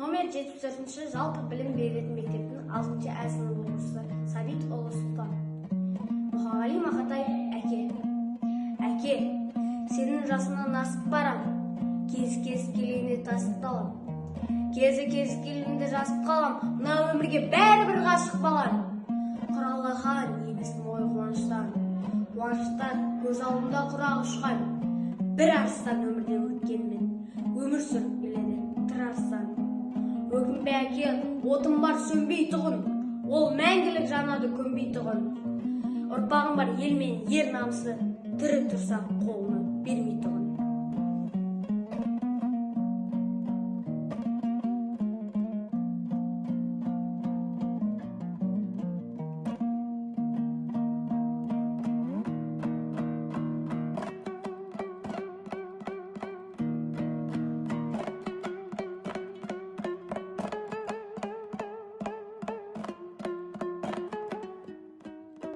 Номер 74-ші жалпы білім беретін мектептің 6-шы А сынып оқушысы Сабитұлы Сұлтан. Мұхағали Мақатай: әке, сенің жасыңнан асып барам, кез келгенде тасып қалам. Кез келгенде жасып қалам, мына өмірге бәрібір ғашық балам. Құралаған егісім ой қуаныштан көз алдымда құрақ ұшқан. Бір арыстан өмірден өткенмен, өмір сүріп келеді тыр арыстан. Өкінбе әке, отым бар сөнбей тұғын, ол мәңгілік жанады көнбей тұғын. Ұрпағым бар ел мен ер намысы, тірі тұрса қолынан бермей тұғын.